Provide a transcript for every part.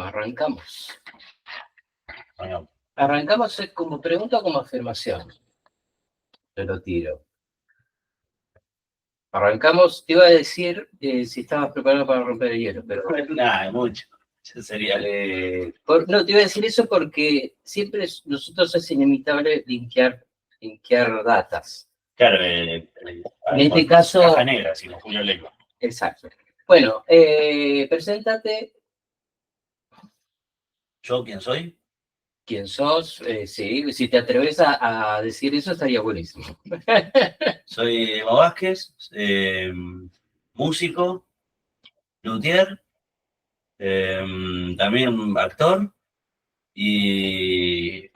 arrancamos. Bueno. Arrancamos como pregunta o como afirmación. Te lo tiro. Arrancamos, te iba a decir si estabas preparado para romper el hielo, pero... Nada, mucho. Eso sería... no, te iba a decir eso porque siempre nosotros es inimitable linkear datas. Claro, en este caso... Caja negra, si no Julio Leiva. Exacto. Bueno, preséntate. ¿Yo quién soy? ¿Quién sos? Sí, si te atreves a decir eso estaría buenísimo. Soy Emo Vázquez, músico, luthier, también actor y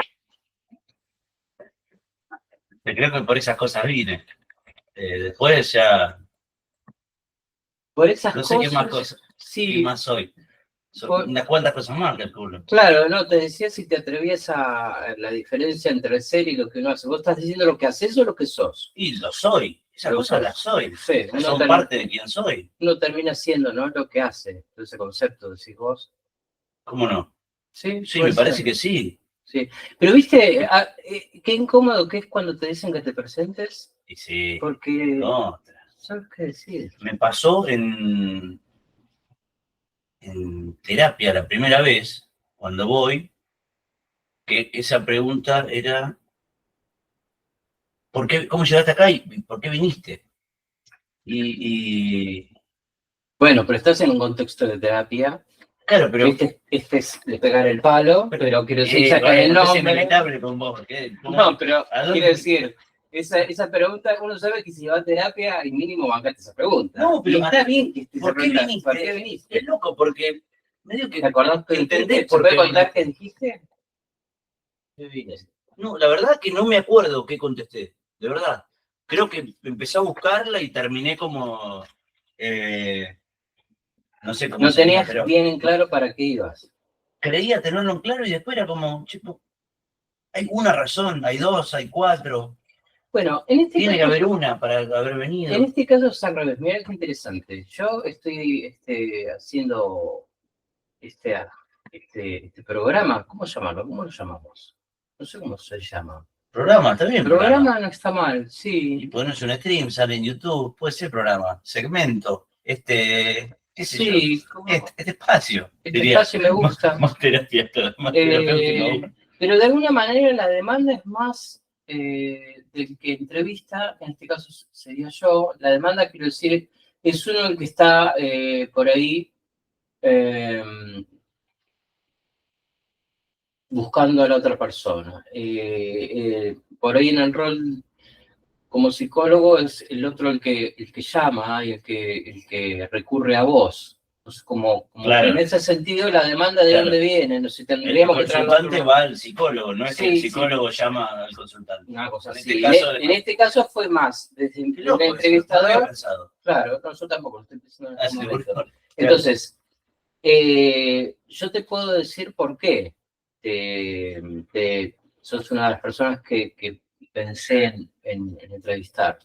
creo que por esas cosas vine. Después ya... Por esas no sé cosas, qué más cosas, sí, qué más soy. Unas cuantas cosas más, calculo. Claro, no, te decía si te atrevías a la diferencia entre el ser y lo que uno hace. ¿Vos estás diciendo lo que haces o lo que sos? Y lo soy, esas cosas las soy. Sí, son parte de quién soy. Uno termina siendo, ¿no? Lo que hace, ese concepto, decís vos. ¿Cómo no? Sí, me parece que sí. Sí, pero viste, qué incómodo que es cuando te dicen que te presentes. Y sí. Porque, ¿sabes qué decir? Me pasó en terapia la primera vez, cuando voy, que esa pregunta era, ¿cómo llegaste acá y por qué viniste? Bueno, pero estás en un contexto de terapia. Claro, pero... Este es de pegar el palo, pero quiero decir, sacar el nombre. Con vos, no, pero quiero decir, esa pregunta, uno sabe que si va a terapia, y mínimo bancaste esa pregunta. No, pero está bien que estés ¿por qué viniste? ¿Por qué viniste? Es loco, porque medio que... ¿Te acordás que entendés por qué contar qué dijiste? No, la verdad que no me acuerdo qué contesté, de verdad. Creo que empecé a buscarla y terminé como... no sé cómo... No tenías bien en claro para qué ibas. Creía tenerlo en claro y después era como, chico, hay una razón, hay dos, hay cuatro. Bueno, en este tiene caso, que haber una para haber venido. En este caso es al revés. Mira qué interesante. Yo estoy haciendo este programa. ¿Cómo llamarlo? ¿Cómo lo llamamos? No sé cómo se llama. Programa, está bien. Programa no está mal, sí. Y pones un stream, sale en YouTube, puede ser programa, segmento, qué sé sí, yo, este espacio. Este espacio me gusta. Más terapéutico. Pero de alguna manera la demanda es más del que entrevista, en este caso sería yo. La demanda, quiero decir, es uno el que está por ahí buscando a la otra persona. Por ahí en el rol como psicólogo es el otro el que llama y el que recurre a vos. Entonces, como claro. En ese sentido, la demanda de dónde viene, no sé, tendríamos el consultante va al psicólogo, no es que el psicólogo llama al consultante. Una cosa así. En este caso fue más, desde el entrevistador. Claro, no, yo tampoco lo estoy pensando en este momento. Entonces, yo te puedo decir por qué sos una de las personas que pensé en entrevistar.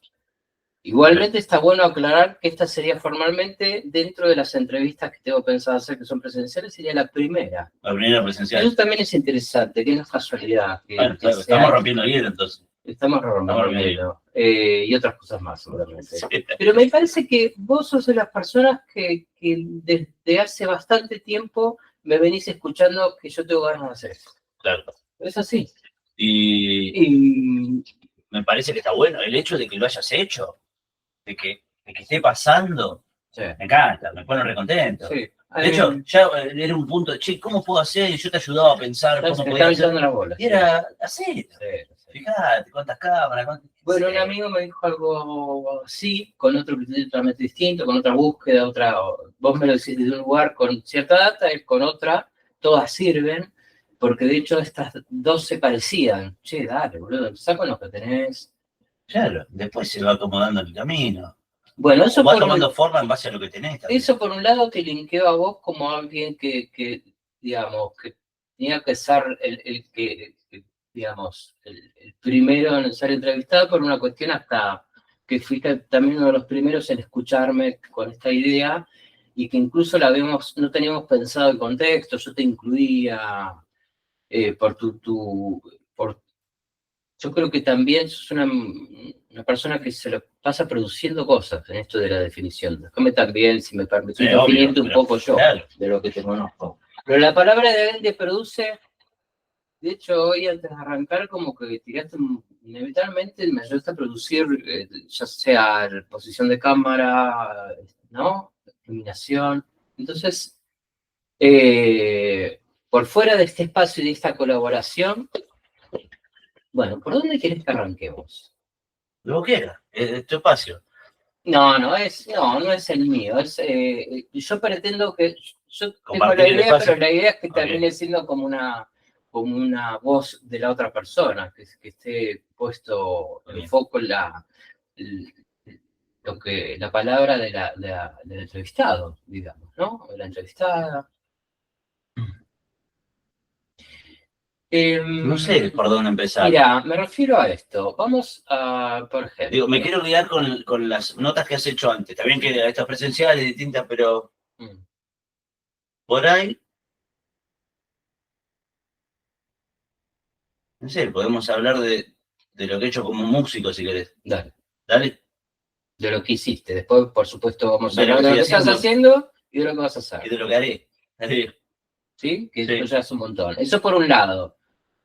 Igualmente está bueno aclarar que esta sería formalmente, dentro de las entrevistas que tengo pensado hacer, que son presenciales, sería la primera. La primera presencial. Eso también es interesante, que no es casualidad. Claro, estamos rompiendo hielo entonces. Estamos rompiendo hielo. Y otras cosas más, seguramente. Sí. Pero me parece que vos sos de las personas que desde hace bastante tiempo me venís escuchando que yo tengo ganas de hacer eso. Claro. Es así. Y me parece que está bueno el hecho de que lo hayas hecho, de que esté pasando. Sí. Me encanta, me pone recontento. Sí. De hecho, ya era un punto de, che, ¿cómo puedo hacer? Y yo te ayudaba a pensar cómo podía hacer. Las bolas, y era, así. Fíjate, cuántas cámaras. Bueno, un amigo me dijo algo así, con otro criterio totalmente distinto, con otra búsqueda, vos me lo decís desde un lugar con cierta data, él con otra, todas sirven, porque de hecho estas dos se parecían. Che, dale, boludo, empezá con lo que tenés. Claro, después se va acomodando el camino. Bueno, eso va tomando forma en base a lo que tenés. También. Eso por un lado te linkeo a vos como alguien que digamos, que tenía que ser el primero en ser entrevistado por una cuestión hasta que fuiste también uno de los primeros en escucharme con esta idea y que incluso no teníamos pensado el contexto, yo te incluía yo creo que también sos una persona que se lo pasa produciendo cosas en esto de la definición. Déjame también, si me permitís, definiendo un poco yo de lo que te conozco. Pero la palabra de produce, de hecho, hoy antes de arrancar, como que tiraste inevitablemente, me ayudaste a producir, ya sea la posición de cámara, ¿no? Iluminación. Entonces, por fuera de este espacio y de esta colaboración, bueno, ¿por dónde querés que arranquemos? Lo que quieras, es tu espacio. No es el mío. Yo pretendo que. Yo tengo la idea, pero la idea es que termine siendo como una voz de la otra persona, que esté puesto en foco la palabra del entrevistado, digamos, ¿no? De la entrevistada. No sé por dónde empezar. Mira, me refiero a esto. Vamos a, por ejemplo. Digo, me quiero guiar con las notas que has hecho antes. Está bien que estas presenciales distintas, pero por ahí, no sé, podemos hablar de lo que he hecho como músico, si querés. Dale. De lo que hiciste. Después, por supuesto, vamos a hablar de lo que estás haciendo y de lo que vas a hacer. Y de lo que haré. ¿Sí? Que eso ya es un montón. Eso por un lado.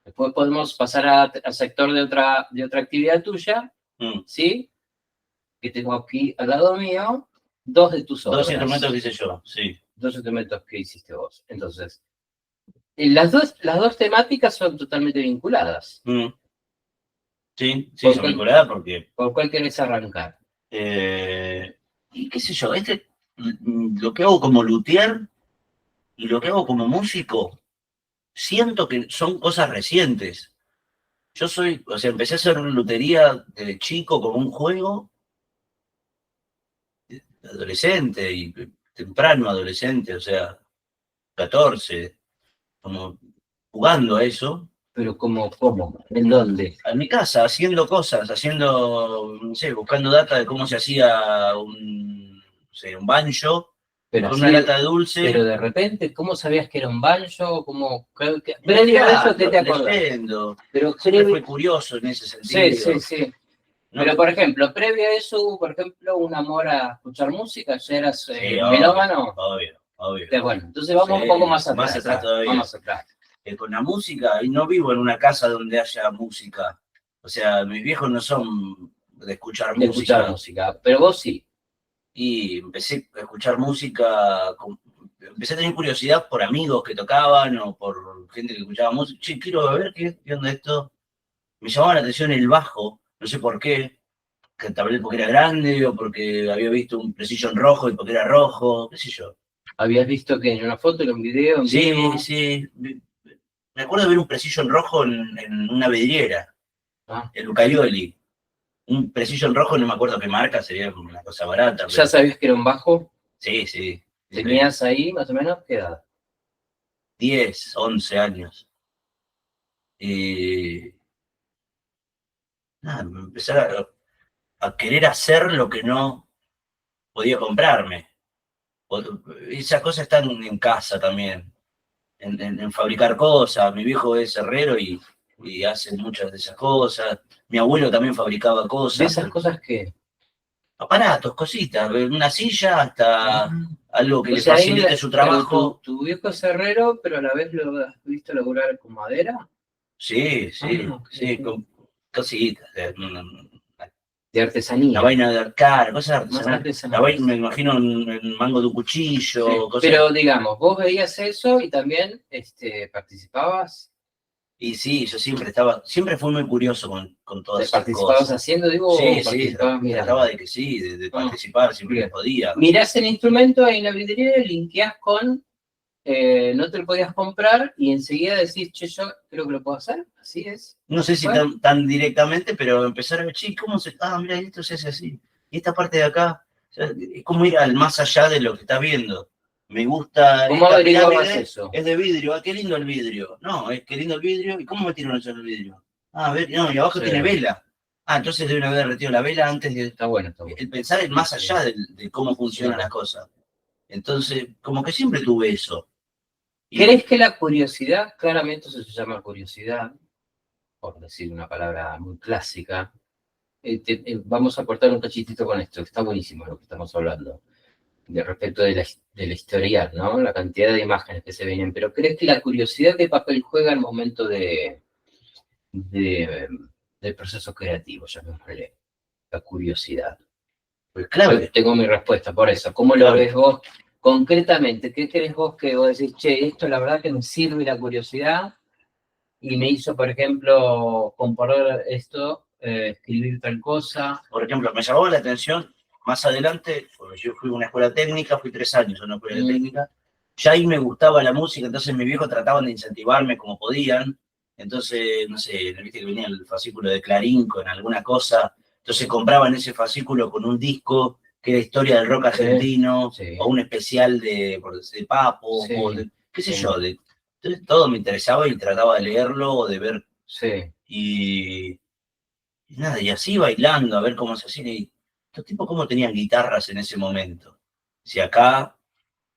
Después podemos pasar al sector de otra actividad tuya, ¿sí? Que tengo aquí al lado mío, 2 de tus obras. 2 instrumentos que hice yo, sí. 2 instrumentos que hiciste vos. Entonces, las dos temáticas son totalmente vinculadas. Sí, son vinculadas porque... ¿Por cuál querés arrancar? Y qué sé yo, lo que hago como luthier y lo que hago como músico, siento que son cosas recientes. Yo empecé a hacer lutería de chico como un juego, adolescente y temprano adolescente, 14, como jugando a eso. ¿Pero cómo? ¿En dónde? En mi casa, haciendo cosas, no sé, buscando data de cómo se hacía un banjo, pero con una lata de dulce. Pero de repente, ¿cómo sabías que era un banjo? Previo a eso, ¿qué te acordás? Pero siempre fui curioso en ese sentido. Sí. ¿No? Pero, por ejemplo, previo a eso hubo, por ejemplo, un amor a escuchar música, ¿ya eras melómano? Obvio. Bueno, entonces vamos un poco más atrás. Más atrás todavía. Vamos atrás. Con la música, y no vivo en una casa donde haya música. Mis viejos no son de escuchar música. Pero vos sí. Y empecé a escuchar música, empecé a tener curiosidad por amigos que tocaban o por gente que escuchaba música. Che, quiero ver qué onda esto. Me llamaba la atención el bajo, no sé por qué, que tal vez porque era grande o porque había visto un Precision rojo y porque era rojo, qué sé yo. ¿Habías visto que en una foto, en un video, en vivo? Sí. Me acuerdo de ver un Precision rojo en una vidriera, el Ucaioli. Un Precision rojo, no me acuerdo qué marca, sería una cosa barata. ¿Ya sabías que era un bajo? Sí. ¿Tenías ahí más o menos qué edad? 10, 11 años. Y nada, empecé a querer hacer lo que no podía comprarme. Esas cosas están en casa también, en fabricar cosas. Mi viejo es herrero y hace muchas de esas cosas. Mi abuelo también fabricaba cosas. ¿De esas cosas qué? Aparatos, cositas, una silla hasta algo que le facilite su trabajo. ¿Tu viejo es herrero, pero a la vez lo has visto laburar con madera? Sí, con cositas. De artesanía. La vaina de arcar, cosas artesanales. La vaina, me imagino, el mango de un cuchillo. Cosas. Pero digamos, vos veías eso y también participabas. Y sí, yo siempre fui muy curioso con todas esas cosas. ¿Participabas haciendo, digo? Sí, trataba de que sí, de participar siempre que podía. Mirás el instrumento ahí en la vidriera, linkeás con, no te lo podías comprar y enseguida decís, che, yo creo que lo puedo hacer, así es. No sé si tan directamente, pero empezar a ver, che, ¿cómo se...? Mira, esto se hace así. Y esta parte de acá, es como ir al más allá de lo que estás viendo. Me gusta. ¿Cómo averiguabas eso? Es de vidrio. Qué lindo el vidrio. No, qué lindo el vidrio. ¿Y cómo metieron eso en el vidrio? A ver, no, y abajo tiene vela. Entonces deben haber retirado la vela antes de... Está bueno. El pensar es más allá de cómo funcionan las cosas. Entonces, como que siempre tuve eso. ¿Crees que la curiosidad, claramente eso se llama curiosidad, por decir una palabra muy clásica, vamos a cortar un cachitito con esto, que está buenísimo lo que estamos hablando, de respecto de la historial, ¿no? La cantidad de imágenes que se vienen, pero ¿crees que la curiosidad qué papel juega al momento del proceso creativo, llamémosle, la curiosidad? Pues claro. Yo tengo mi respuesta por eso. ¿Cómo lo ves vos concretamente? ¿Qué crees vos que vos decís, che, esto la verdad que me sirve la curiosidad y me hizo, por ejemplo, comparar esto, escribir tal cosa? Por ejemplo, me llamó la atención más adelante, porque yo fui a una escuela técnica, fui 3 años a una escuela técnica, ya ahí me gustaba la música, entonces mis viejos trataban de incentivarme como podían, entonces, no sé, viste que venía el fascículo de Clarín con alguna cosa, entonces compraban ese fascículo con un disco que era historia del rock argentino, sí. O un especial de Papo, sí. O de, qué sé yo, entonces todo me interesaba y trataba de leerlo o de ver. Sí. Y nada, y así bailando, a ver cómo se hacía. Y estos tipos, ¿cómo tenían guitarras en ese momento? Si acá,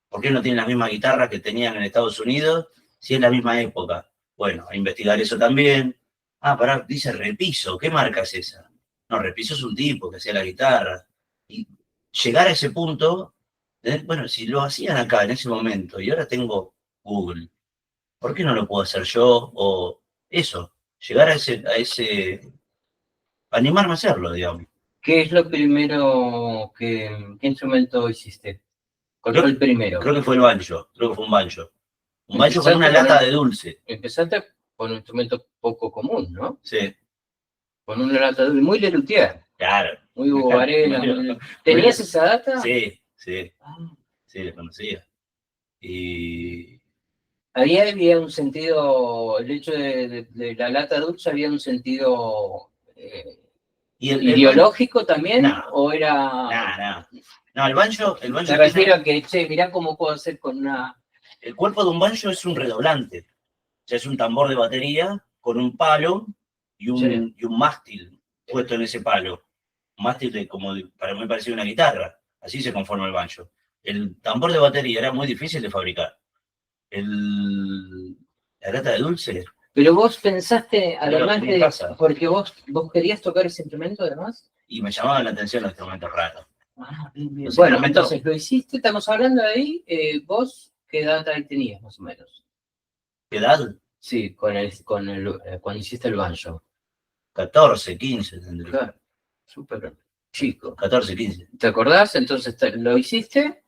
¿por qué no tienen las mismas guitarras que tenían en Estados Unidos? Si es la misma época. Bueno, a investigar eso también. Ah, pará, dice Repiso, ¿qué marca es esa? No, Repiso es un tipo que hacía la guitarra. Y llegar a ese punto, bueno, si lo hacían acá en ese momento y ahora tengo Google, ¿por qué no lo puedo hacer yo? O eso, llegar a ese animarme a hacerlo, digamos. ¿Qué es lo primero qué instrumento hiciste? ¿Cuál fue el primero? Creo que fue el banjo, creo que fue un banjo. Un banjo con una lata de dulce. Empezaste con un instrumento poco común, ¿no? Sí. Con una lata de dulce, muy Lelutier. Claro. Muy Hugo Varela. ¿Tenías esa data? Sí, sí. Sí, la conocía. Y ahí había un sentido, el hecho de la lata dulce había un sentido ideológico también, no, o era... No, el banjo me refiero a que, che, mirá cómo puedo hacer con una... El cuerpo de un banjo es un redoblante, o sea, es un tambor de batería con un palo y un mástil puesto en ese palo. Un mástil para mí parecía una guitarra, así se conforma el banjo. El tambor de batería era muy difícil de fabricar. La lata de dulce. Pero vos pensaste, además de... Porque vos querías tocar ese instrumento, además. Y me llamaban la atención los instrumentos raros. Bien. Bueno, entonces lo hiciste, estamos hablando de ahí. ¿Vos qué edad ahí tenías, más o menos? ¿Qué edad? Sí, cuando hiciste el banjo. 14, 15 tendría. Claro, súper chico. 14, 15. ¿Te acordás? Entonces, ¿lo hiciste?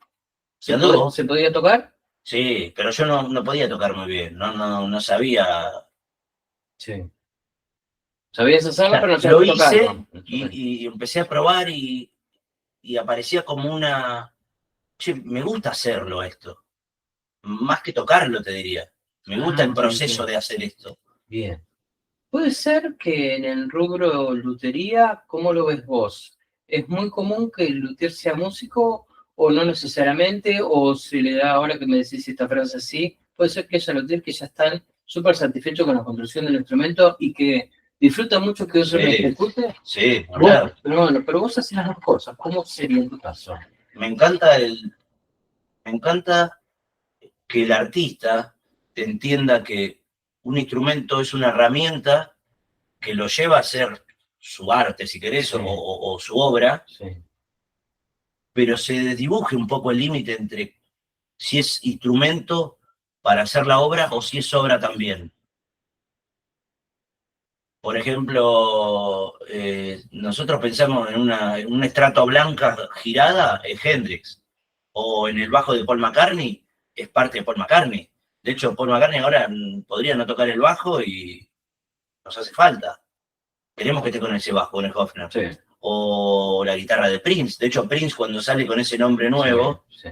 ¿Se podía tocar? Sí, pero yo no podía tocar muy bien, no sabía. Sí. Sabías hacerlo, pero no sabías tocar. Lo hice y empecé a probar y aparecía como una... Che, me gusta hacerlo esto. Más que tocarlo, te diría. Me gusta el proceso de hacer esto. Bien. Puede ser que en el rubro lutería, ¿cómo lo ves vos? ¿Es muy común que el luthier sea músico o no necesariamente? ¿O se le da, ahora que me decís esta frase así, puede ser que haya luthier que ya están súper satisfechos con la construcción del instrumento y que disfrutan mucho que otro lo ejecute? Sí, claro. Pero vos haces las dos cosas. ¿Cómo sería en tu caso? Me encanta que el artista entienda que un instrumento es una herramienta que lo lleva a hacer su arte, si querés, sí. o su obra, sí. Pero se desdibuje un poco el límite entre si es instrumento para hacer la obra o si es obra también. Por ejemplo, nosotros pensamos en una estrato blanca girada, es Hendrix, o en el bajo de Paul McCartney, es parte de Paul McCartney. De hecho, Paul McCartney ahora podría no tocar el bajo y nos hace falta. Queremos que esté con ese bajo, con el Hofner. Sí. O la guitarra de Prince. De hecho, Prince cuando sale con ese nombre nuevo, sí.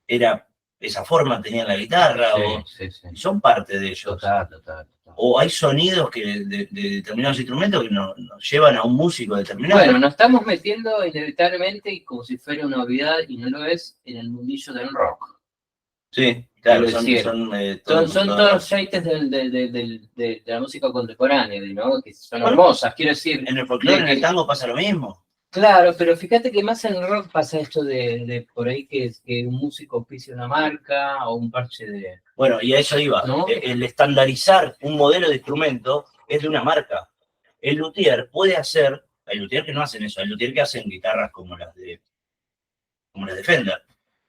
Era esa forma, tenía la guitarra, son parte de ellos. Total. O hay sonidos que de determinados instrumentos que nos llevan a un músico determinado. Bueno, nos estamos metiendo inevitablemente, y como si fuera una obviedad, y no lo es, en el mundillo del rock. Sí, claro, son todos jeites de la música contemporánea, ¿no? Que son hermosas, quiero decir. En el folclore, en el tango pasa lo mismo. Claro, pero fíjate que más en el rock pasa esto de por ahí que un músico auspicia una marca o un parche de... Bueno, y a eso iba. ¿No? El estandarizar un modelo de instrumento es de una marca. El luthier puede hacer, hay luthier que no hacen eso, hay luthier que hacen guitarras como las de Fender.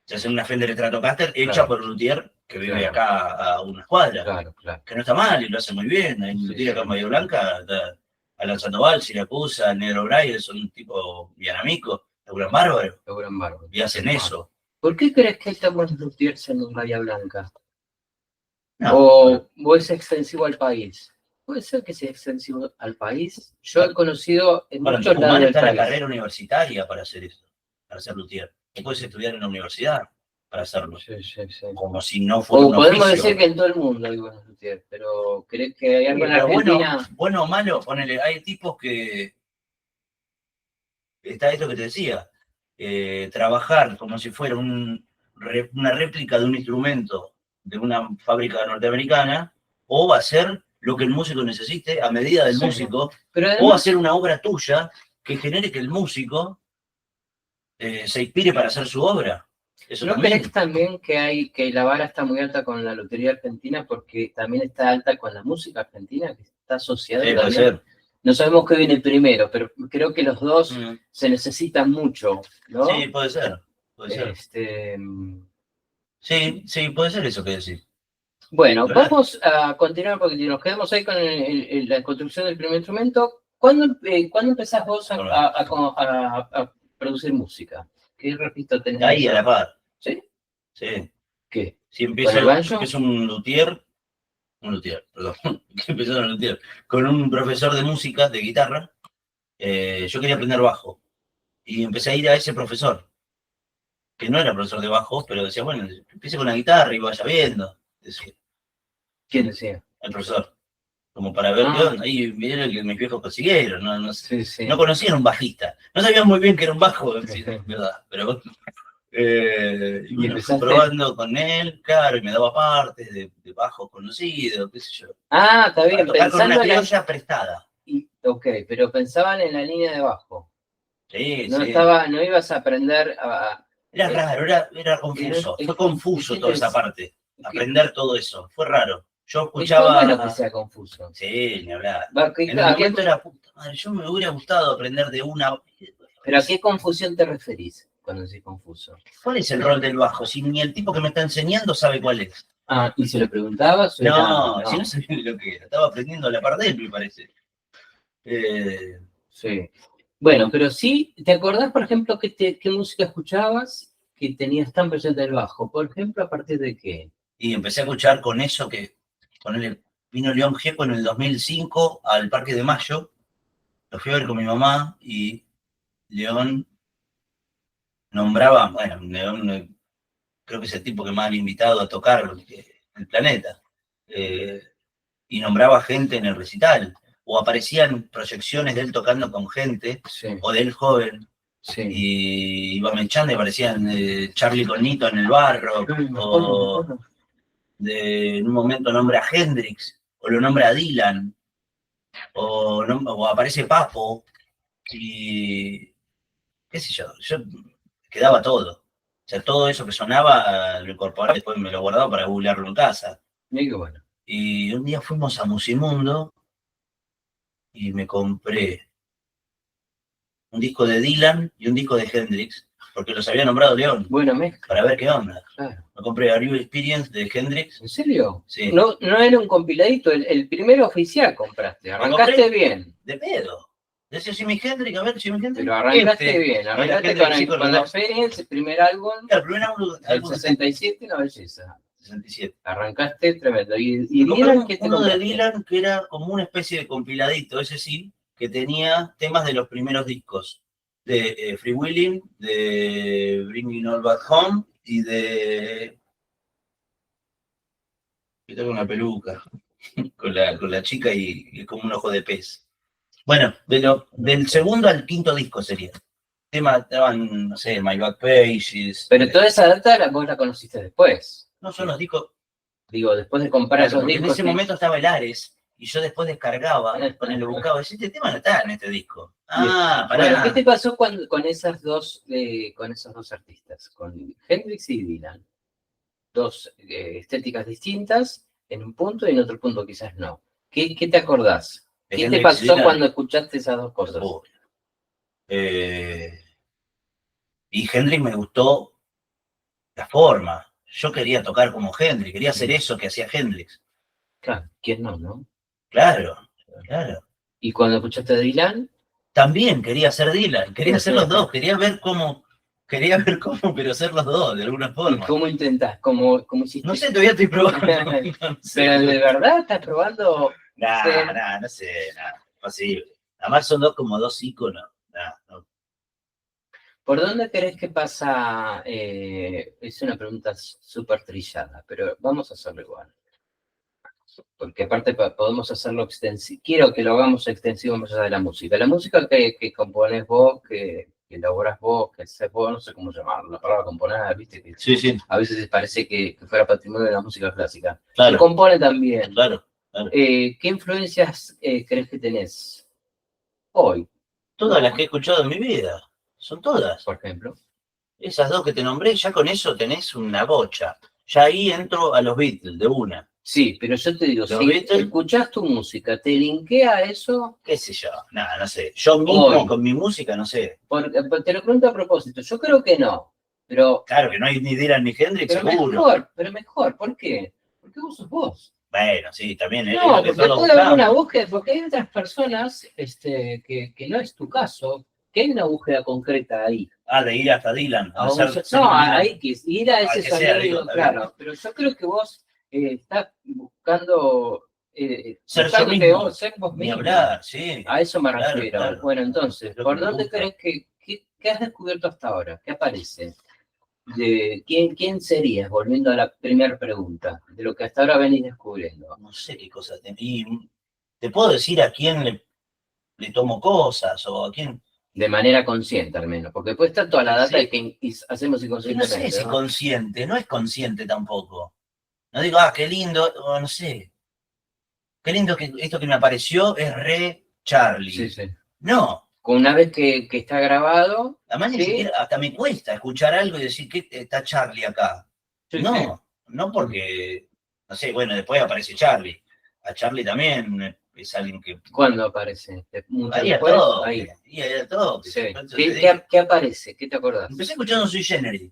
Se hace una Fender Stratocaster hecha por un luthier que vive acá a una cuadra. Que no está mal y lo hace muy bien. Hay un luthier acá en Bahía Blanca, Alan Sandoval, Siracusa, Negro Braille, son un tipo bien amigo, laburan bárbaro. Y hacen eso. ¿Por qué crees que hay tan buenos luthiers en Bahía Blanca? No, ¿O es extensivo al país? Puede ser que sea extensivo al país. Yo he conocido en muchos lados del está país. la carrera universitaria para hacer eso, para ser luthier. Tú puedes estudiar en la universidad para hacerlo. Sí. Como si no fuera un podemos oficio. decir que en todo el mundo hay buenos luthiers, pero ¿crees que hay algo en Argentina? Bueno o malo, ponele, hay tipos que... Está esto que te decía, trabajar como si fuera una réplica de un instrumento de una fábrica norteamericana, o hacer lo que el músico necesite a medida del músico, pero además, o hacer una obra tuya que genere que el músico se inspire para hacer su obra. Eso ¿No crees también que la vara está muy alta con la lotería argentina porque también está alta con la música argentina, que está asociada también? Puede ser. No sabemos qué viene primero, pero creo que los dos se necesitan mucho, ¿no? Sí, puede ser. Sí, puede ser eso que decís. Bueno, vamos a continuar porque nos quedamos ahí con la construcción del primer instrumento. ¿Cuándo empezás vos a producir música? ¿Qué repito tenés? Ahí, a la par. ¿Sí? Sí. ¿Qué? Si empiezo un luthier, con un profesor de música, de guitarra, yo quería aprender bajo. Y empecé a ir a ese profesor, que no era profesor de bajo, pero decía, bueno, empiece con la guitarra y vaya viendo. Decía. ¿Quién decía? El profesor. Como para ver qué onda. Ahí vieron que mis viejos consiguieron, no conocían un bajista. No sabían muy bien que era un bajo, ¿verdad? Pero y bueno, fui probando con él, claro, y me daba partes de bajo conocido, qué sé yo. Ah, está bien. Tocar con una criolla prestada. Ok, pero pensaban en la línea de bajo. Sí, no ibas a aprender a... Era raro, era confuso. Fue confuso toda esa parte. Aprender todo eso. Fue raro. Yo escuchaba... Es bueno que sea confuso. Sí, ni hablar. En el momento era, puta madre, yo me hubiera gustado aprender de una... ¿Pero a qué confusión te referís cuando decís confuso? ¿Cuál es el rol del bajo? Si ni el tipo que me está enseñando sabe cuál es. Ah, ¿y se lo preguntabas? No, si no sabía lo que era. Estaba aprendiendo la parte de él, me parece. Sí. Bueno, pero sí, ¿te acordás, por ejemplo, qué música escuchabas que tenías tan presente el bajo? Por ejemplo, ¿a partir de qué? Y empecé a escuchar con eso que vino León Gieco en el 2005 al Parque de Mayo. Lo fui a ver con mi mamá y León nombraba, bueno, León creo que es el tipo que más han invitado a tocar el planeta. Y nombraba gente en el recital. O aparecían proyecciones de él tocando con gente, o de él joven. Sí. Y iba mechando y aparecían Charlie con Nito en el barro, o en un momento nombra a Hendrix, o lo nombra a Dylan, o aparece Papo, y qué sé yo quedaba todo. O sea, todo eso que sonaba lo incorporaba, después me lo guardaba para googlearlo en casa. Qué bueno. Y un día fuimos a Musimundo y me compré un disco de Dylan y un disco de Hendrix, porque los había nombrado León. Bueno, para ver qué onda. Claro. Me compré Are You Experience de Hendrix. ¿En serio? Sí. No era un compiladito, el primero oficial compraste. Arrancaste bien. De pedo. Decía Jimi Hendrix, a ver, Jimi Hendrix. Pero arrancaste bien, arrancaste con la Experience, el primer álbum. Claro, el primer álbum. El 67, una belleza. 67. Arrancaste tremendo. ¿Y Dylan qué te uno de Dylan que era como una especie de compiladito, ese sí, que tenía temas de los primeros discos. De Free Willing, de Bringing All Back Home y de... Yo tengo una peluca con la chica y como un ojo de pez. Bueno, del segundo al quinto disco sería. Estaban, no sé, My Back Pages. Pero toda esa data vos la conociste después. No son los discos. Digo, después de comprar esos discos. En ese momento estaba el Ares y yo después descargaba, lo buscaba, y este tema no está en este disco. Pará. Bueno, ¿qué te pasó con esos dos artistas? Con Hendrix y Dylan. Dos estéticas distintas, en un punto y en otro punto quizás no. ¿Qué te acordás? ¿Qué te pasó cuando escuchaste esas dos cosas? Y Hendrix me gustó la forma. Yo quería tocar como Hendrix, quería hacer eso que hacía Hendrix. Claro, ¿quién no? Claro. ¿Y cuando escuchaste a Dylan? También quería hacer Dylan, quería hacer los dos, quería ver cómo, pero hacer los dos, de alguna forma. ¿Y cómo intentás? ¿Cómo hiciste? No sé, todavía estoy probando. No sé. ¿Pero de verdad estás probando? No sé, nada, posible. Además son como dos íconos. No. ¿Por dónde crees que pasa? Es una pregunta súper trillada, pero vamos a hacerlo igual. Porque aparte podemos hacerlo extensivo. Quiero que lo hagamos extensivo más allá de la música. La música que compones vos, que elaboras vos, que haces vos, no sé cómo llamarlo, la palabra componer, viste que sí. A veces parece que fuera patrimonio de la música clásica. Claro. Se compone también. Claro. ¿Qué influencias crees que tenés hoy? Todas las que he escuchado en mi vida. Son todas. Por ejemplo. Esas dos que te nombré, ya con eso tenés una bocha. Ya ahí entro a los Beatles, de una. Sí, pero yo te digo, si escuchás tu música, ¿te linkea a eso? ¿Qué sé yo? Nada, no sé. Yo mismo hoy, con mi música, no sé. Te lo pregunto a propósito, yo creo que no. Pero, claro, que no hay ni Dylan ni Hendrix, seguro. Pero mejor, ¿por qué? Porque vos sos vos. Bueno, sí, también. No, porque puede haber una búsqueda, porque hay otras personas que no es tu caso, que hay una búsqueda concreta ahí. De ir hasta Dylan. Hay que ir a ese sonido, claro. Pero yo creo que vos estás buscando ser vos mismo. Hablar, sí. A eso me refiero. Claro. Bueno, entonces, ¿por dónde crees que has descubierto hasta ahora? ¿Qué aparece? ¿Quién serías? Volviendo a la primera pregunta, de lo que hasta ahora venís descubriendo. No sé qué cosas. Te puedo decir a quién le tomo cosas o a quién. De manera consciente, al menos, porque puede estar toda la data que hacemos inconscientemente. No sé si consciente, no es consciente tampoco. No digo, qué lindo, o no sé. Qué lindo que esto que me apareció es re Charlie. Sí. No. Una vez que está grabado. Además, ni siquiera, hasta me cuesta escuchar algo y decir que está Charlie acá. No porque, no sé, bueno, después aparece Charlie. A Charlie también es alguien que. ¿Cuándo aparece? Ahí a todo. Ahí a todo. Sí. ¿Qué aparece? ¿Qué te acordás? Empecé escuchando Sui Generis.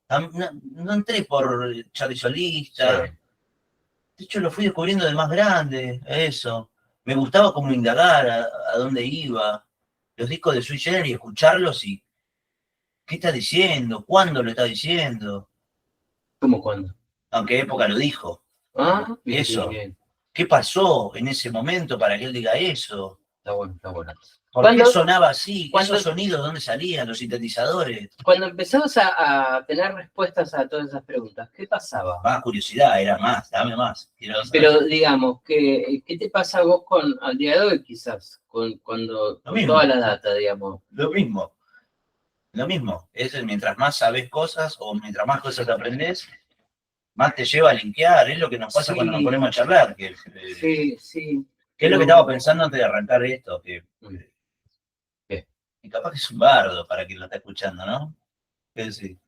No entré por Charlie Solista. Sí. De hecho, lo fui descubriendo de más grande, eso. Me gustaba como indagar a dónde iba. Los discos de Sui Generis, escucharlos y. ¿Qué está diciendo? ¿Cuándo lo está diciendo? ¿Cómo cuándo? ¿En qué época lo dijo? Bien, eso. Bien. ¿Qué pasó en ese momento para que él diga eso? Está bueno. ¿Por qué sonaba así? ¿Esos sonidos dónde salían? ¿Los sintetizadores? Cuando empezabas a tener respuestas a todas esas preguntas, ¿qué pasaba? Más curiosidad, era más, dame más. Pero digamos, ¿qué te pasa a vos al día de hoy quizás? Con toda la data, digamos. Lo mismo. Mientras más sabes cosas o mientras más cosas aprendés, más te lleva a limpiar. Es lo que nos pasa cuando nos ponemos a charlar. Sí. ¿Qué es lo que estaba pensando antes de arrancar esto? Y capaz que es un bardo para quien lo está escuchando, ¿no? Sí.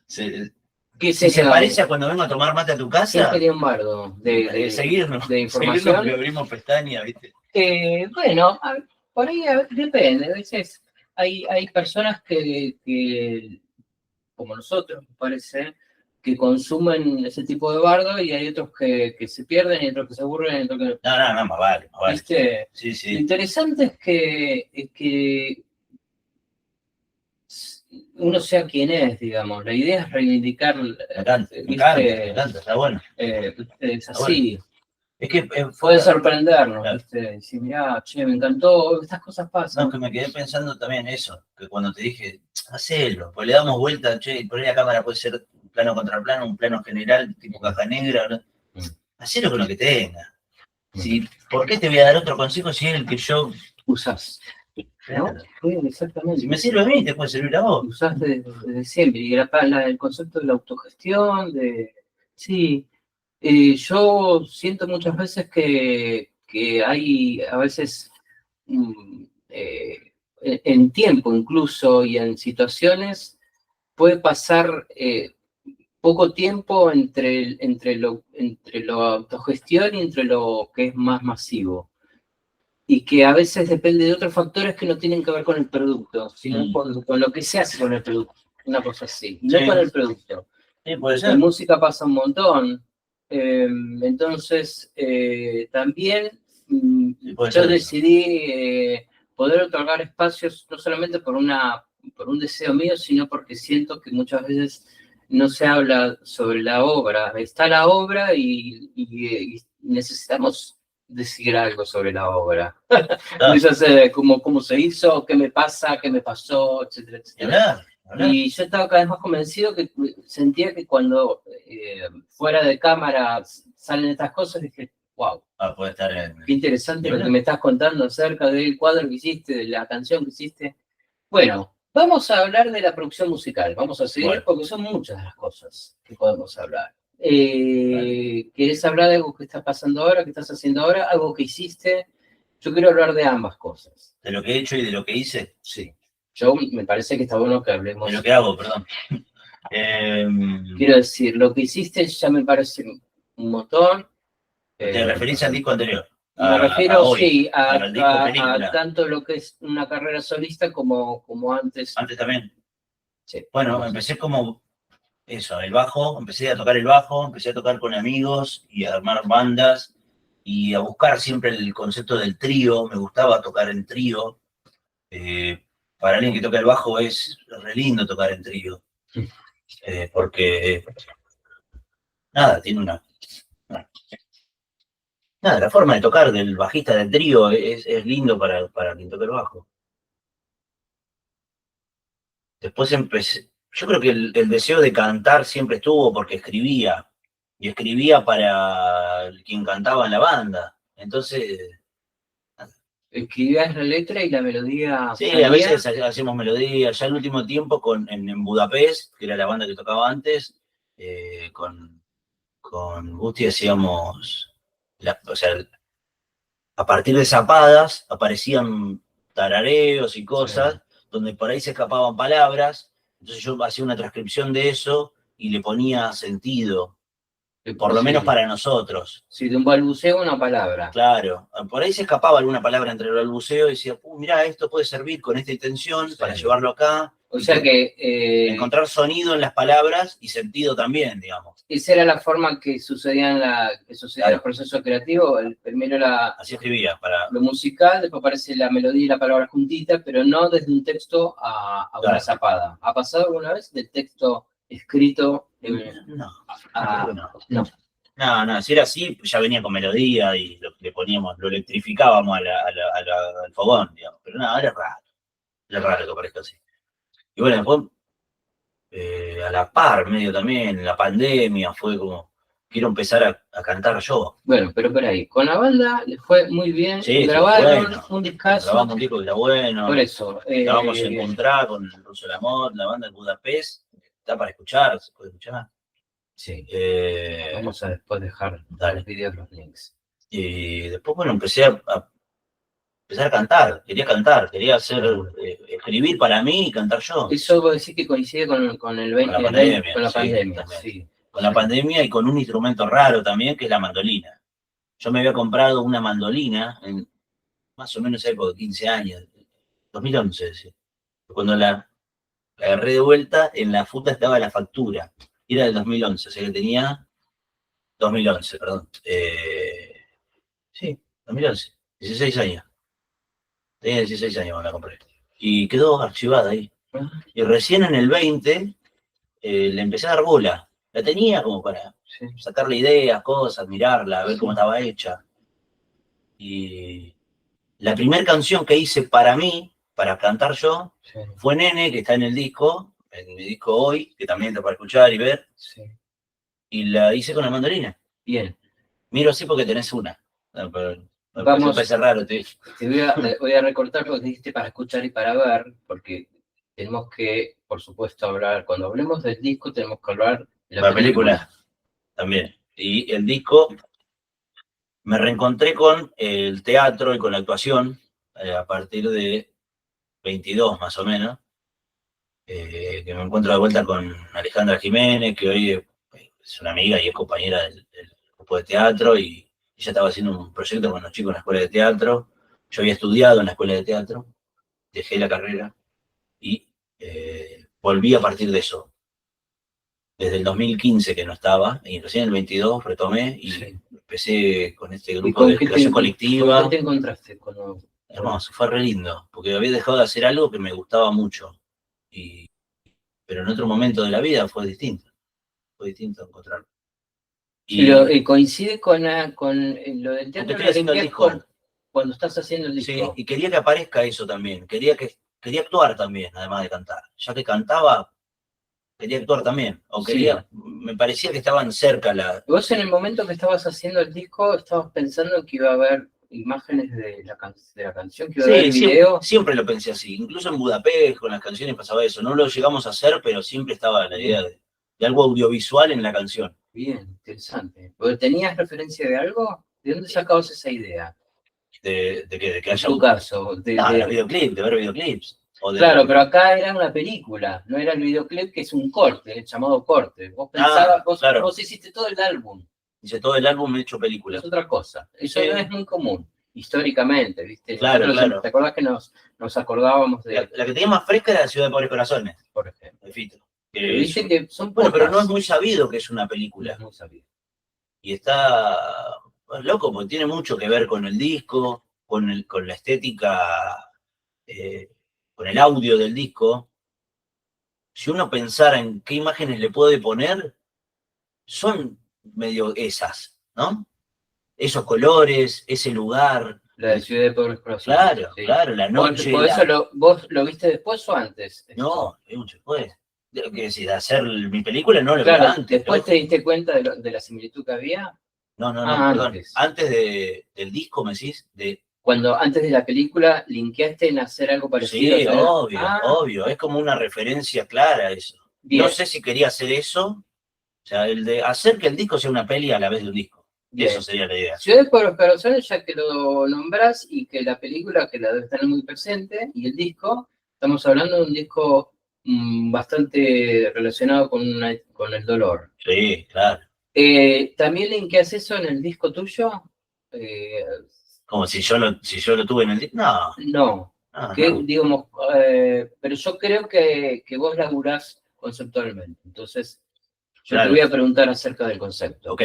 ¿Se parece a cuando vengo a tomar mate a tu casa? ¿Qué sería un bardo? De seguirnos. De información. Que abrimos pestañas, ¿viste? Bueno, por ahí depende. A veces hay personas que, como nosotros, me parece, que consumen ese tipo de bardo y hay otros que se pierden y otros que se aburren y otros que... No, más vale. ¿Viste? Sí. Lo interesante es que uno sea quien es, digamos. La idea es reivindicar... Me encanta, está bueno. Es así. Bueno. Es que puede sorprendernos, claro. ¿Viste? Decir, mirá, me encantó, estas cosas pasan. No, que me quedé pensando también eso, que cuando te dije, hacelo, pues le damos vuelta, por ahí la cámara puede ser un plano contra plano, un plano general, tipo caja negra, ¿no? Hacelo con lo que tenga. ¿Por qué te voy a dar otro consejo si es el que yo usás? ¿No? Exactamente. Si me sirve a mí, te puede servir a vos. Usás desde siempre. Y el concepto de la autogestión, sí. Yo siento muchas veces que que hay a veces en tiempo incluso y en situaciones puede pasar poco tiempo entre lo autogestión y entre lo que es más masivo. Y que a veces depende de otros factores que no tienen que ver con el producto, sino con lo que se hace con el producto. Una cosa así, no con el producto. Sí, puede ser. En música pasa un montón. Entonces, también yo decidí poder otorgar espacios no solamente por un deseo mío, sino porque siento que muchas veces no se habla sobre la obra. Está la obra y necesitamos decir algo sobre la obra. Ya sé cómo se hizo, qué me pasa, qué me pasó, etcétera, etcétera. Y yo estaba cada vez más convencido que sentía que cuando fuera de cámara salen estas cosas, dije, wow, puede estar qué interesante lo que me estás contando acerca del cuadro que hiciste, de la canción que hiciste. Bueno, vamos a hablar de la producción musical, vamos a seguir porque son muchas las cosas que podemos hablar. ¿Querés hablar de algo que está pasando ahora, que estás haciendo ahora, algo que hiciste? Yo quiero hablar de ambas cosas. ¿De lo que he hecho y de lo que hice? Sí. Yo me parece que está bueno que hablemos. De lo que hago, perdón. Quiero decir, lo que hiciste ya me parece un montón. ¿Te referís al disco anterior? Me refiero, sí, a tanto lo que es una carrera solista como antes. Antes también. Sí. Bueno, empecé como eso, el bajo, empecé a tocar el bajo, empecé a tocar con amigos y a armar bandas y a buscar siempre el concepto del trío. Me gustaba tocar en trío. Para alguien que toca el bajo es re lindo tocar en trío. Porque, nada, tiene nada, la forma de tocar del bajista del trío es lindo para quien toca el bajo. Después empecé, yo creo que el deseo de cantar siempre estuvo porque escribía, y escribía para quien cantaba en la banda. Entonces... ¿Escribías la letra y la melodía? Sí, salía. A veces hacemos melodías. Ya el último tiempo en Budapest, que era la banda que tocaba antes, con Gusti hacíamos, o sea, a partir de zapadas aparecían tarareos y cosas, donde por ahí se escapaban palabras. Entonces yo hacía una transcripción de eso y le ponía sentido, por lo menos para nosotros. Sí, de un balbuceo una palabra. Claro, por ahí se escapaba alguna palabra entre el balbuceo y decía, mirá, esto puede servir con esta intención para llevarlo acá. O sea que... encontrar sonido en las palabras y sentido también, digamos. Esa era la forma que sucedía el proceso creativo. Primero así escribía. Lo musical, después aparece la melodía y la palabra juntita, pero no desde un texto a una zapada. ¿Ha pasado alguna vez del texto escrito? No, si era así, ya venía con melodía y le poníamos, lo electrificábamos al fogón, digamos. Pero nada, era raro que parezca así. Y bueno, después, a la par, medio también, en la pandemia, fue como, quiero empezar a cantar yo. Bueno, pero por ahí, con la banda les fue muy bien, sí, grabaron un discazo. Grabamos un disco que era bueno. Por eso. Grabamos Encontrar con el Ruso del Amor, la banda de Budapest, está para escuchar, se puede escuchar. Sí. Vamos a después dejar los videos, los links. Y después, bueno, empecé a empezar a cantar, quería escribir para mí y cantar yo. Eso vos decís que coincide con el 20, con la pandemia, sí. Con la pandemia y con un instrumento raro también, que es la mandolina. Yo me había comprado una mandolina en más o menos época de 15 años, 2011, sí. Cuando la agarré de vuelta, en la funda estaba la factura. Era del 2011, o sea que tenía 2011, perdón. Sí, 2011, 16 años. Tenía 16 años cuando la compré. Y quedó archivada ahí. Y recién en el 20 le empecé a dar bola. La tenía como para sacarle ideas, cosas, mirarla, ver cómo estaba hecha. Y la primera canción que hice para mí, para cantar yo, fue Nene, que está en el disco, en mi disco Hoy, que también está para escuchar y ver. Y la hice con la mandolina. Bien. Miro así porque tenés una. No, pero vamos, me parece raro. Te voy a recortar lo que dijiste para escuchar y para ver, porque tenemos que, por supuesto, hablar, cuando hablemos del disco, tenemos que hablar de la película. También. Y el disco me reencontré con el teatro y con la actuación a partir de 22 más o menos, que me encuentro de vuelta con Alejandra Jiménez, que hoy es una amiga y es compañera del grupo de teatro, y ella estaba haciendo un proyecto con los chicos en la escuela de teatro. Yo había estudiado en la escuela de teatro, dejé la carrera y volví a partir de eso. Desde el 2015 que no estaba, y recién en el 22 retomé y empecé con este grupo de creación colectiva. ¿Con qué te encontraste? Hermoso, fue re lindo, porque había dejado de hacer algo que me gustaba mucho, pero en otro momento de la vida fue distinto encontrarlo. Y coincide con lo del teatro. Estoy haciendo el disco. Cuando estás haciendo el disco. Sí, y quería que aparezca eso también, quería actuar también, además de cantar. Ya que cantaba, quería actuar también, me parecía que estaban cerca Vos en el momento que estabas haciendo el disco, estabas pensando que iba a haber imágenes de la canción, que iba a haber video. Siempre lo pensé así, incluso en Budapest con las canciones pasaba eso, no lo llegamos a hacer, pero siempre estaba la idea de algo audiovisual en la canción. Bien, interesante. ¿Tenías referencia de algo? ¿De dónde sacabas esa idea? ¿De qué? ¿De que haya en tu caso? de videoclips, de ver videoclips. Claro, pero acá era una película, no era el videoclip, que es un corte, el llamado corte. Vos pensabas, vos hiciste todo el álbum. Hice todo el álbum hecho película. Es otra cosa. Eso no es muy común, históricamente, ¿viste? Claro, claro. ¿Te acordás que nos acordábamos de...? La que tenía más fresca era Ciudad de Pobres Corazones, por ejemplo. De Fito. Pero viste que son pocas. Bueno, pero no es muy sabido que es una película. No es muy sabido. Y está loco, porque tiene mucho que ver con el disco, con la estética, con el audio del disco. Si uno pensara en qué imágenes le puede poner, son medio esas, ¿no? Esos colores, ese lugar. La de Ciudad de Pobres Corazones. Claro, sí. Claro, la noche. ¿Vos lo viste después o antes? No, mucho después. ¿Qué decir? De hacer mi película no lo vi antes. ¿Después te diste cuenta de la similitud que había? No, perdón. Antes del disco, me decís, Cuando antes de la película linkeaste en hacer algo parecido. Sí, obvio. Es como una referencia clara a eso. Bien. No sé si quería hacer eso. O sea, el de hacer que el disco sea una peli a la vez de un disco. Bien. Eso sería la idea. Ciudad de Pobres Corazones, ya que lo nombrás, y que la película, que la debe tener muy presente, y el disco, estamos hablando de un disco bastante relacionado con el dolor. Sí, claro. ¿También linkeas eso en el disco tuyo? Como si yo lo tuve en el disco. No. Digamos, pero yo creo que vos laburás conceptualmente. Entonces, yo te voy a preguntar acerca del concepto. Ok.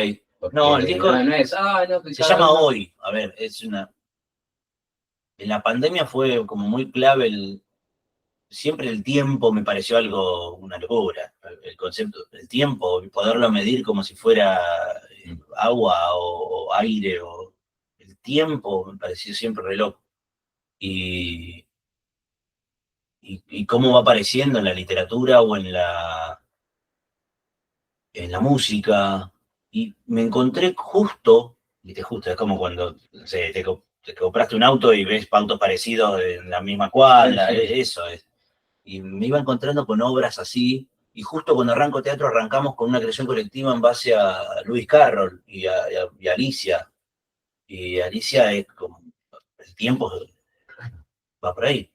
No, el disco no es, se llama Hoy. A ver, en la pandemia fue como muy clave siempre el tiempo me pareció una locura. El concepto del tiempo, poderlo medir como si fuera agua o aire, o el tiempo me pareció siempre re loco. Y cómo va apareciendo en la literatura o en la música. Y me encontré justo, es como cuando te compraste un auto y ves autos parecidos en la misma cuadra, eso es. Y me iba encontrando con obras así, y justo cuando arranco teatro arrancamos con una creación colectiva en base a Lewis Carroll y a Alicia. Y Alicia es como, el tiempo va por ahí.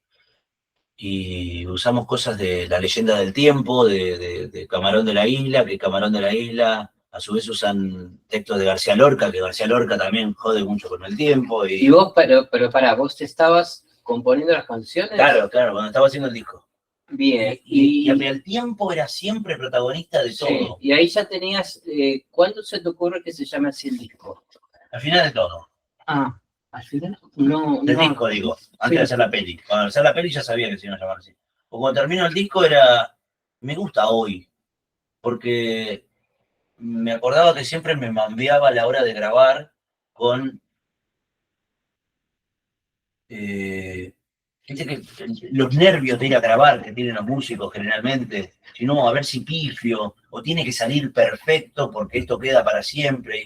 Y usamos cosas de La leyenda del tiempo, de Camarón de la Isla, que Camarón de la Isla, a su vez usan textos de García Lorca, que García Lorca también jode mucho con el tiempo. Y vos, pero ¿vos te estabas componiendo las canciones? Claro, cuando estaba haciendo el disco. Bien. Y el tiempo era siempre protagonista de todo. Y ahí ya tenías, ¿cuándo se te ocurre que se llame así el disco? Al final de todo. Al final no. Del disco, digo, antes de hacer la peli. Cuando hacer la peli ya sabía que se iba a llamar así. O cuando termino el disco me gusta Hoy, porque me acordaba que siempre me mambeaba a la hora de grabar con los nervios de ir a grabar que tienen los músicos generalmente, sino a ver si pifio, o tiene que salir perfecto porque esto queda para siempre.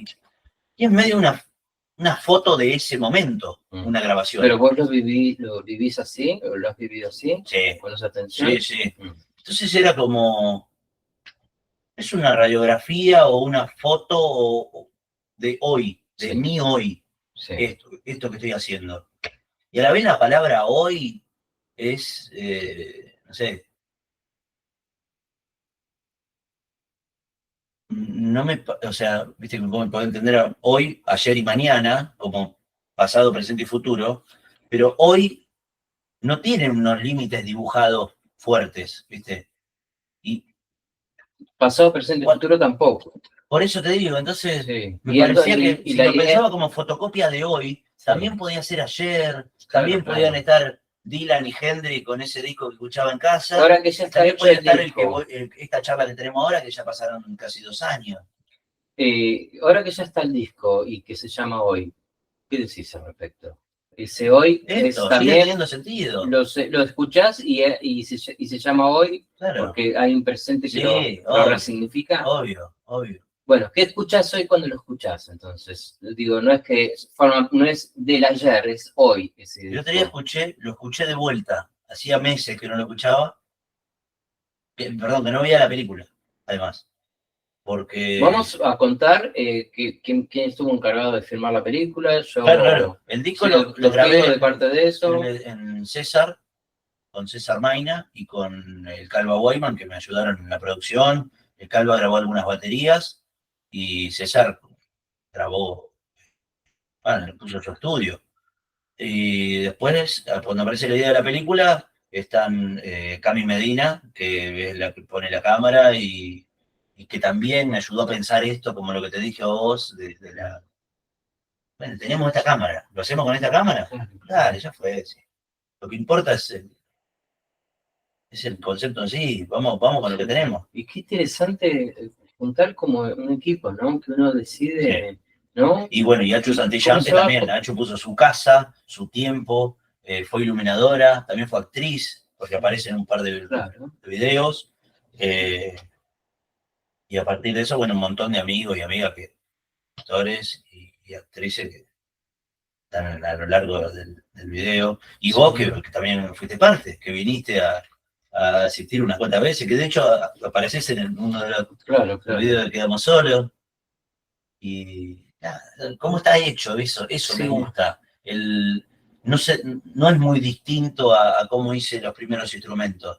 Y es medio una foto de ese momento, una grabación. ¿Pero vos lo vivís así? ¿O lo has vivido así? Sí. ¿Con esa tensión? Sí. Entonces era como, es una radiografía o una foto de hoy, de mí hoy. esto que estoy haciendo. Y a la vez la palabra hoy es, no sé, o sea, viste cómo me puedo entender hoy, ayer y mañana, como pasado, presente y futuro, pero hoy no tienen unos límites dibujados fuertes, viste. Y pasado, presente y futuro tampoco. Por eso te digo, entonces me parecía que si lo pensaba como fotocopia de hoy, también podía ser ayer, también podían estar Dylan y Hendrix con ese disco que escuchaba en casa. Ahora que ya está también puede estar esta charla que tenemos ahora, que ya pasaron casi 2 años. Ahora que ya está el disco y que se llama Hoy, ¿qué decís al respecto? Ese Hoy también sigue teniendo sentido. Lo escuchás y se llama Hoy, claro, porque hay un presente que lo resignifica. Obvio. Bueno, ¿qué escuchás hoy cuando lo escuchás? Entonces, digo, no es del ayer, es hoy. El otro día lo escuché de vuelta. Hacía meses que no lo escuchaba. Perdón, que no veía la película, además. Porque... Vamos a contar quién estuvo encargado de filmar la película. Claro. El disco lo grabé de parte de eso. En César, con César Maina y con el Calva Weyman, que me ayudaron en la producción. El Calva grabó algunas baterías y César grabó, le puso su estudio. Y después, cuando aparece la idea de la película, están Cami Medina, que es la que pone la cámara y que también me ayudó a pensar esto, como lo que te dije a vos, bueno, tenemos esta cámara, ¿lo hacemos con esta cámara? Claro, ya fue. Sí. Lo que importa es el concepto en sí, vamos con lo que tenemos. Y qué interesante juntar como un equipo, ¿no? Que uno decide, sí. ¿No? Y bueno, y Achu Santillán, que también, Achu puso su casa, su tiempo, fue iluminadora, también fue actriz, porque aparece en un par de videos. Y a partir de eso, bueno, un montón de amigos y amigas, actores y actrices que están a lo largo del video. Y vos, que también fuiste parte, que viniste a asistir unas cuantas veces, que de hecho apareces en uno de los videos de Quedamos Solos. Y nada, cómo está hecho eso me gusta. No es muy distinto a cómo hice los primeros instrumentos.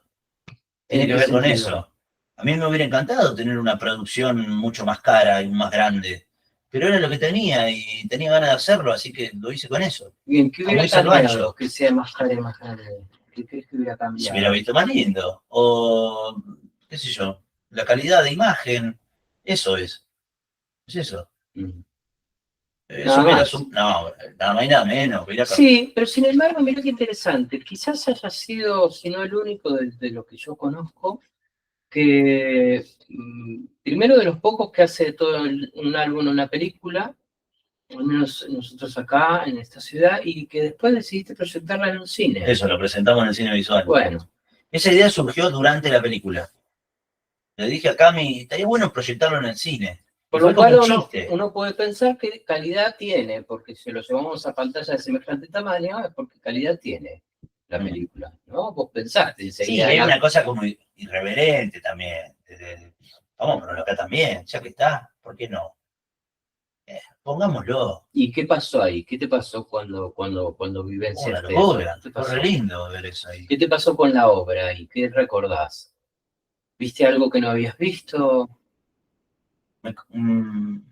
Tiene que ver con eso. A mí me hubiera encantado tener una producción mucho más cara y más grande, pero era lo que tenía y tenía ganas de hacerlo, así que lo hice con eso. Bien, ¿qué hubiera cambiado que sea más cara y más grande? ¿Qué crees que hubiera cambiado? Se hubiera visto más lindo, o qué sé yo, la calidad de imagen, eso es eso. Nada más. No, nada más y nada menos. Sí, pero sin embargo, mira qué interesante. Quizás haya sido, si no el único de lo que yo conozco, que primero de los pocos que hace todo un álbum, una película, al menos nosotros acá en esta ciudad, y que después decidiste proyectarla en un cine. Eso, lo presentamos en el cine visual. Bueno. Esa idea surgió durante la película. Le dije a Cami, estaría bueno proyectarlo en el cine. Por lo cual uno puede pensar que calidad tiene, porque si lo llevamos a pantalla de semejante tamaño, es porque calidad tiene la película, ¿no? Vos pensaste. Sí, hay una cosa como irreverente también. Vamos a ponerlo acá también, ya que está, ¿por qué no? Pongámoslo. ¿Y qué pasó ahí? ¿Qué te pasó cuando vivenciaste eso? Fue re lindo ver eso ahí. ¿Qué te pasó con la obra y qué recordás? ¿Viste algo que no habías visto? No,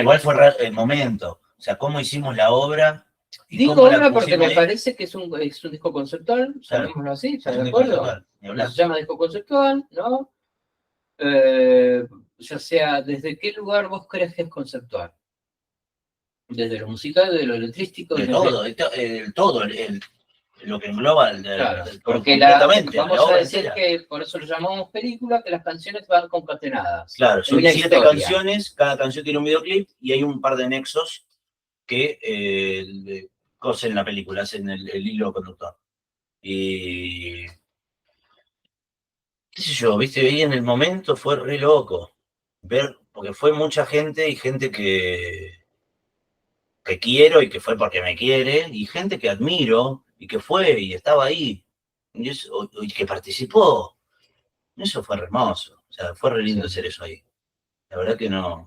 igual fue el momento. O sea, cómo hicimos la obra. Digo obra porque me parece que es un disco conceptual, llamémoslo así, ¿estás de acuerdo? Se llama disco conceptual, ¿no? Ya sea, ¿desde qué lugar vos crees que es conceptual? ¿Desde lo musical, de lo letrístico? De todo, lo que engloba porque vamos a decir que por eso lo llamamos película, que las canciones van concatenadas. Claro, son 7 canciones, cada canción tiene un videoclip y hay un par de nexos que cosen la película, hacen el hilo conductor. Y qué sé yo, viste, ahí en el momento fue re loco ver, porque fue mucha gente y gente que quiero y que fue porque me quiere, y gente que admiro y que fue y estaba ahí, y que participó. Eso fue re hermoso, o sea, fue re lindo hacer eso ahí. La verdad que no.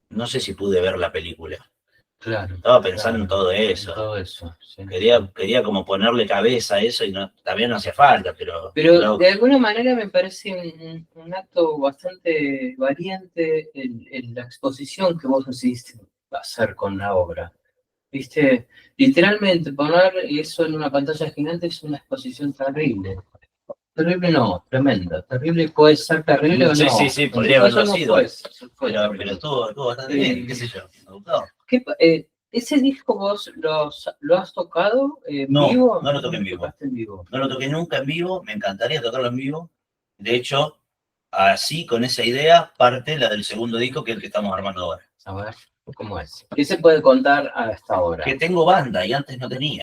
no sé si pude ver la película. Claro. Estaba pensando en todo eso. Todo eso, sí. Quería como ponerle cabeza a eso y también no hacía falta, pero... de alguna manera me parece un acto bastante valiente en la exposición que vos decidiste hacer con la obra. ¿Viste? Literalmente poner eso en una pantalla gigante es una exposición terrible. Terrible no, tremenda. Terrible puede ser terrible o no. Sí, podría haberlo sido. Pero estuvo bastante bien, qué sé yo, me gustó. ¿Ese disco vos lo has tocado en vivo? No lo toqué en vivo. No lo toqué nunca en vivo, me encantaría tocarlo en vivo. De hecho, así, con esa idea, parte la del segundo disco, que es el que estamos armando ahora. A ver, ¿cómo es? ¿Qué se puede contar a esta hora? Que tengo banda y antes no tenía.